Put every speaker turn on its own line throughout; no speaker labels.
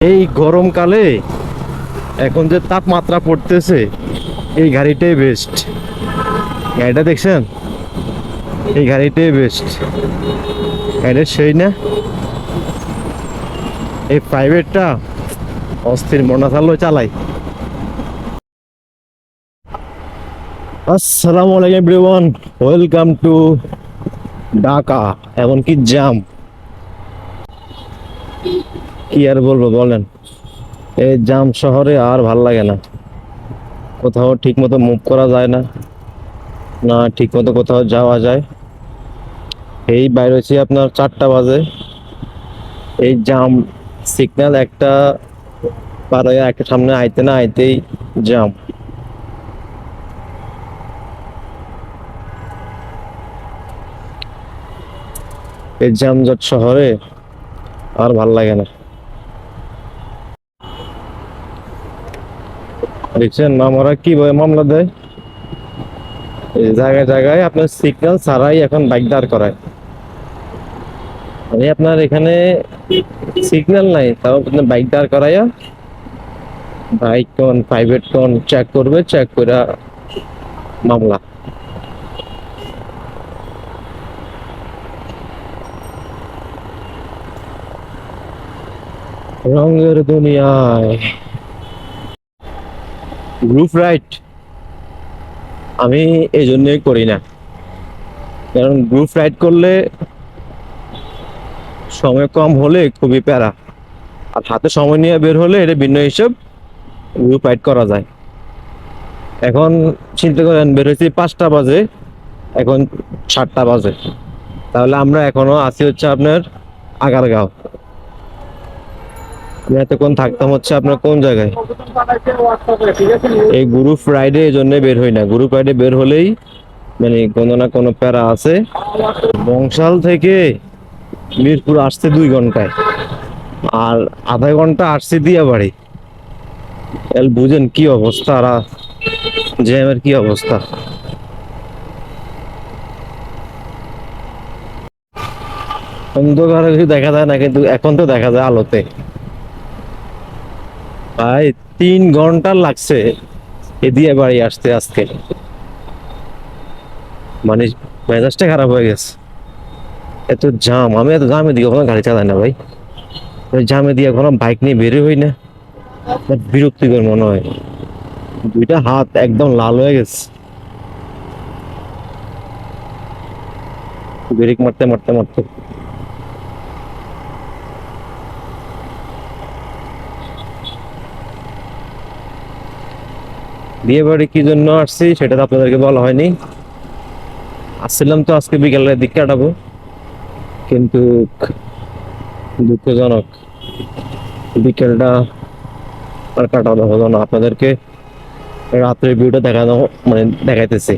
এই গরমকালে এখন যে তাপমাত্রা পড়তেছে, এই গাড়িটাই বেস্ট। গাড়িটা দেখছেন? এই গাড়িটাই বেস্ট। গাড়িটা সেই না, এই প্রাইভেটটা অস্থির মনা চালো চালাই। আসসালামু আলাইকুম এভরিওয়ান, ওয়েলকাম টু ঢাকা। এমনকি জাম, কি আর বলবো বলেন। এই জাম শহরে আর ভাল লাগে না। কোথাও ঠিক মতো মুভ করা যায় না, না ঠিক মতো কোথাও যাওয়া যায়। এই বাইরে হচ্ছে আপনার 4টা বাজে, এই জাম সিগন্যাল একটা পার হয়ে একটা সামনে আইতে না আইতেই জাম। এই জামজট শহরে আর ভাল লাগে না। দেখছেন মামরা কিভাবে মামলা দেয়, এই জায়গায় জায়গায় আপনার সিগন্যাল ছাড়াই এখন বাইক দাঁড় করায়। মানে আপনার এখানে সিগন্যাল নাই, তাও আপনার বাইক দাঁড় করাইয়া বাইক কোন প্রাইভেট কোন চেক করবে, চেক করে মামলা। রঙের দুনিয়ায় গ্রুপ রাইড আমি এই জন্যই করি না, কারণ গ্রুপ রাইড করলে সময় কম হলে খুবই প্যারা, আর হাতে সময় নিয়ে বের হলে এটা ভিন্ন হিসাব, গ্রুপ রাইড করা যায়। এখন চিন্তা করেন, বের হয়েছি 5টা বাজে, এখন 7টা বাজে, তাহলে আমরা এখনো আছি হচ্ছে আপনার আগারগাঁও। আমি এতক্ষণ থাকতাম হচ্ছে আপনার কোন জায়গায়। এই গ্রুপ রাইডে এই জন্য বের হই না, গ্রুপ রাইডে বের হলেই মানে কোনো না কোনো প্যারা আছে। বংশাল থেকে মিরপুর আসছে 2 ঘন্টায়, আর আধা ঘন্টা আসছে দিয়া বাড়ি। বুঝেন কি অবস্থা, আর জ্যামের কি অবস্থা। অন্ধকারে কিছু দেখা যায় না, কিন্তু এখন তো দেখা যায় আলোতে। ভাই 3 ঘন্টা লাগছে এ দিয়ে বাড়ি আসতে আজকে, মানে মেজাজটা খারাপ হয়ে গেছে। এত জাম, আমি এত জামে দিয়ে কখনো গাড়ি চালাই না ভাই। ওই জামে দিয়ে কখনো বাইক নিয়ে বেরো হই না, আমার বিরক্তিকর মনে হয়। 2টা হাত একদম লাল হয়ে গেছে ব্রেক মারতে মারতে মারতে। বিয়ে বাড়ি কি জন্য আসছি সেটা তো আপনাদেরকে বলা হয়নি। আসছিলাম তো আজকে বিকেলের দিক কাটাবো, কিন্তু দুঃখজনক বিকেলটা আর কাটানো হলো না। আপনাদেরকে রাত্রের ভিউটা দেখানো, মানে দেখাইতেছি।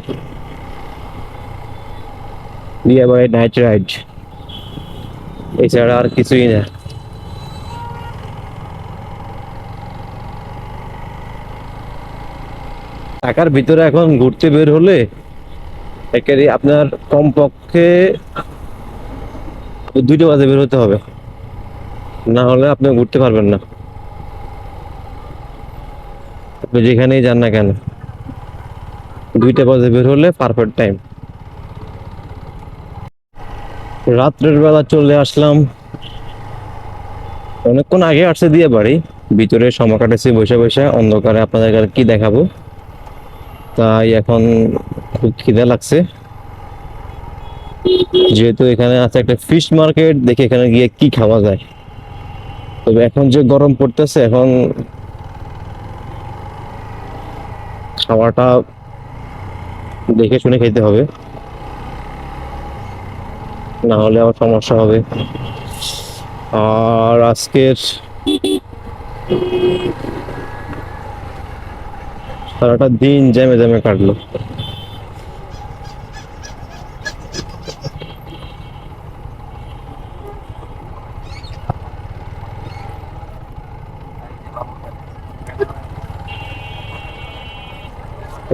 বিয়ে বাড়ি নাইট রাইড এছাড়া আর কিছুই না। ঢাকার ভিতরে এখন ঘুরতে বের হলে একেবারে আপনার কমপক্ষে 2টা বাজে বের হতে হবে, না হলে আপনি ঘুরতে পারবেন না। আপনি যেখানেই যান না কেন, 2টা বাজে বের হলে পারফেক্ট টাইম। রাত্রের বেলা চলে আসলাম, অনেকক্ষণ আগে আসছে দিয়ে বাড়ি। ভিতরে সময় কাটাচ্ছি বসে বসে অন্ধকারে, আপনাদের আর কি দেখাবো। তাই এখন খুব খিদে লাগছে, যেহেতু এখানে আছে একটা ফিশ মার্কেট, দেখে এখানে গিয়ে কি খাওয়া যায়। তবে এখন যে গরম পড়তেছে, এখন খাওয়াটা দেখে শুনে খেতে হবে, না হলে আবার সমস্যা হবে। আর আজকের সারাটা দিন জ্যামে জ্যামে কাটলো।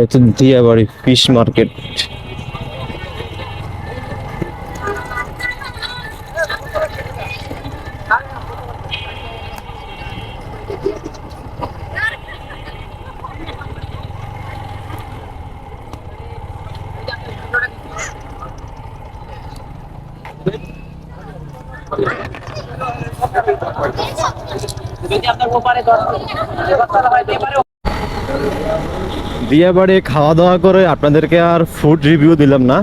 এটা দিয়াবাড়ি ফিশ মার্কেট। দিয়াবাড়ি খাওয়া দাওয়া করে আপনাদেরকে আর ফুড রিভিউ দিলাম না।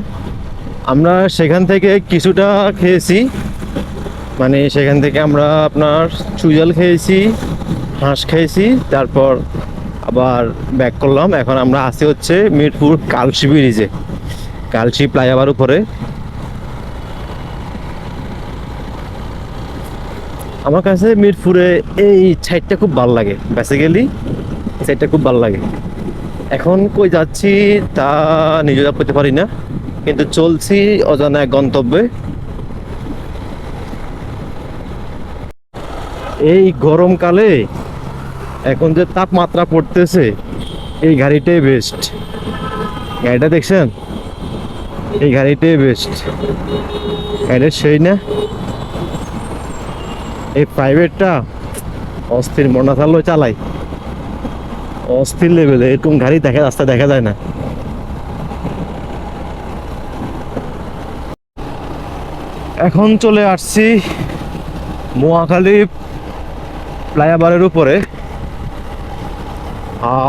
আমরা সেখান থেকে কিছুটা খেয়েছি, মানে সেখান থেকে আমরা আপনার চুইজাল খেয়েছি, হাঁস খেয়েছি, তারপর আবার ব্যাক করলাম। এখন আমরা আছি হচ্ছে মিরপুর কালশি ব্রিজে, কালশি ফ্লাইওভার উপরে। আমার কাছে মিরপুরে এই সাইডটা খুব ভালো লাগে, বেসিক্যালি সাইডটা খুব ভালো লাগে। এখন কই যাচ্ছি তা নিজেরা করতে পারি না, কিন্তু চলছি অজানা এক গন্তব্যে। এই গরমকালে এখন যে তাপমাত্রা পড়তেছে, এই গাড়িটাই বেস্ট। গাড়িটা দেখছেন, এই গাড়িটাই বেস্ট। গাড়িটা সেই না, এই প্রাইভেটটা অস্থির, মনে থাকলেও চালাই, অস্থির লেভেলে। এরকম গাড়ি দেখা রাস্তায় দেখা যায় না। এখন চলে আসছি মহাখালী ফ্লাইওভারের উপরে।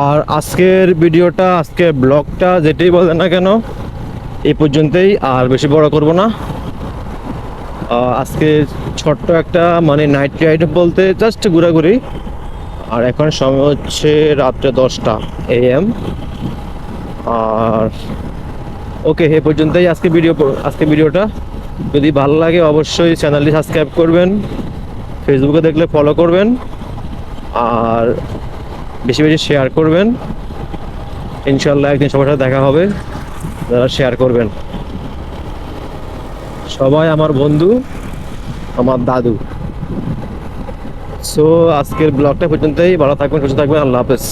আর আজকের ভিডিওটা, আজকের ব্লগটা যেটাই বলে না কেন, এই পর্যন্তই, আর বেশি বড় করব না। আজকে ছোট্ট একটা মানে নাইট রাইড বলতে জাস্ট ঘোরাঘুরি। আর এখন সময় হচ্ছে রাত্রে 10টা AM। আর ওকে, এ পর্যন্তই আজকে ভিডিওটা। যদি ভালো লাগে অবশ্যই চ্যানেলটি সাবস্ক্রাইব করবেন, ফেসবুকে দেখলে ফলো করবেন, আর বেশি বেশি শেয়ার করবেন। ইনশাল্লাহ একদিন সবার সাথে দেখা হবে যারা শেয়ার করবেন। সবাই আমার বন্ধু, আমার দাদু। সো আজকের ব্লগটা পর্যন্তই। ভালো থাকবেন, সুস্থ থাকবেন। আল্লাহ হাফেজ।